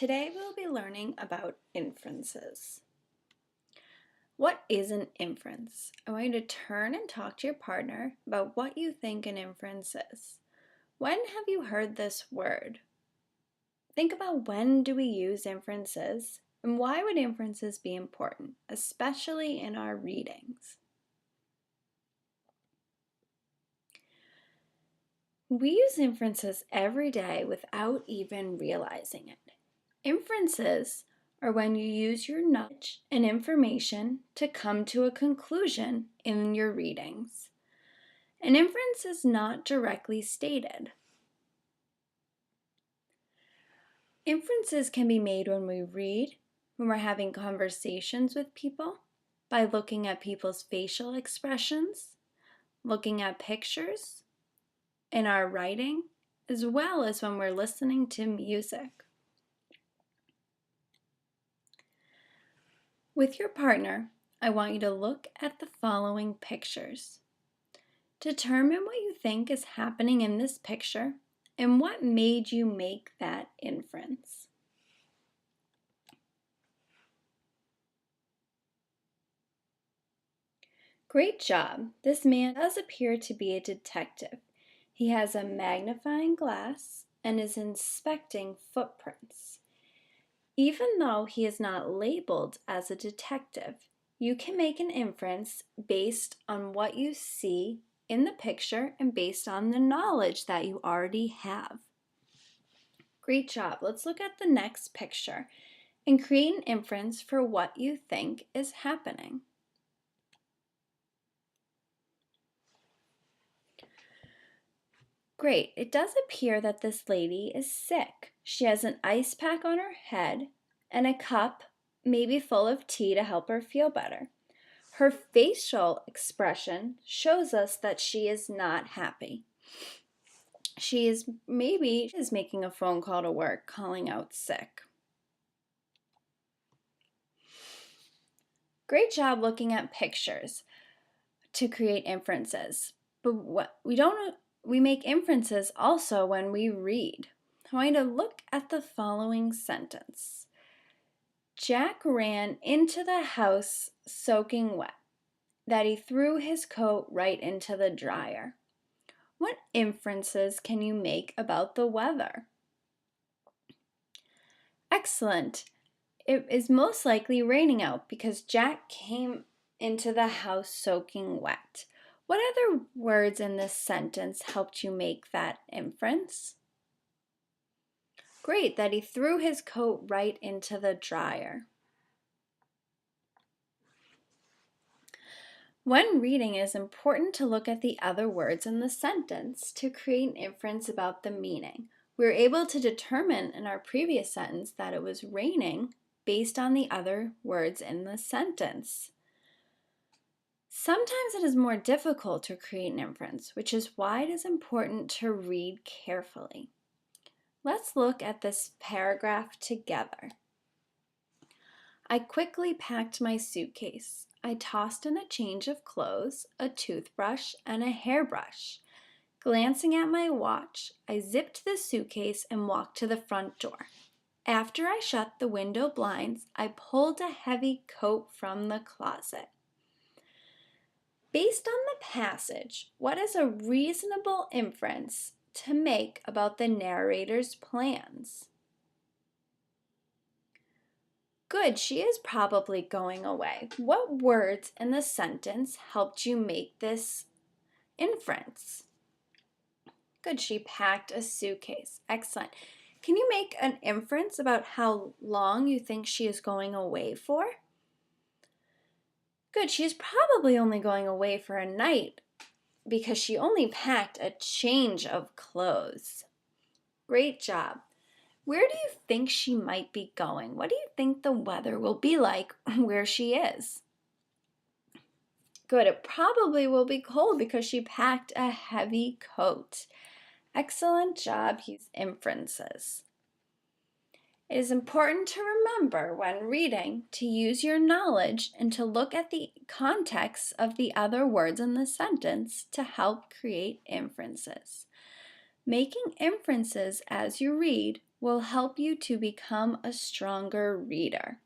Today we'll be learning about inferences. What is an inference? I want you to turn and talk to your partner about what you think an inference is. When have you heard this word? Think about when do we use inferences and why would inferences be important, especially in our readings? We use inferences every day without even realizing it. Inferences are when you use your knowledge and information to come to a conclusion in your readings. An inference is not directly stated. Inferences can be made when we read, when we're having conversations with people, by looking at people's facial expressions, looking at pictures, in our writing, as well as when we're listening to music. With your partner, I want you to look at the following pictures. Determine what you think is happening in this picture and what made you make that inference. Great job! This man does appear to be a detective. He has a magnifying glass and is inspecting footprints. Even though he is not labeled as a detective, you can make an inference based on what you see in the picture and based on the knowledge that you already have. Great job. Let's look at the next picture and create an inference for what you think is happening. Great. It does appear that this lady is sick. She has an ice pack on her head and a cup maybe full of tea to help her feel better. Her facial expression shows us that she is not happy. She is making a phone call to work, calling out sick. Great job looking at pictures to create inferences. But we make inferences also when we read. I want you to look at the following sentence. Jack ran into the house soaking wet, that he threw his coat right into the dryer. What inferences can you make about the weather? Excellent. It is most likely raining out because Jack came into the house soaking wet. What other words in this sentence helped you make that inference? Great, that he threw his coat right into the dryer. When reading, it is important to look at the other words in the sentence to create an inference about the meaning. We were able to determine in our previous sentence that it was raining based on the other words in the sentence. Sometimes it is more difficult to create an inference, which is why it is important to read carefully. Let's look at this paragraph together. I quickly packed my suitcase. I tossed in a change of clothes, a toothbrush, and a hairbrush. Glancing at my watch, I zipped the suitcase and walked to the front door. After I shut the window blinds, I pulled a heavy coat from the closet. Based on the passage, what is a reasonable inference to make about the narrator's plans? Good, she is probably going away. What words in the sentence helped you make this inference? Good, she packed a suitcase. Excellent. Can you make an inference about how long you think she is going away for? Good, she's probably only going away for a night because she only packed a change of clothes. Great job. Where do you think she might be going? What do you think the weather will be like where she is? Good, it probably will be cold because she packed a heavy coat. Excellent job, use inferences. It is important to remember when reading to use your knowledge and to look at the context of the other words in the sentence to help create inferences. Making inferences as you read will help you to become a stronger reader.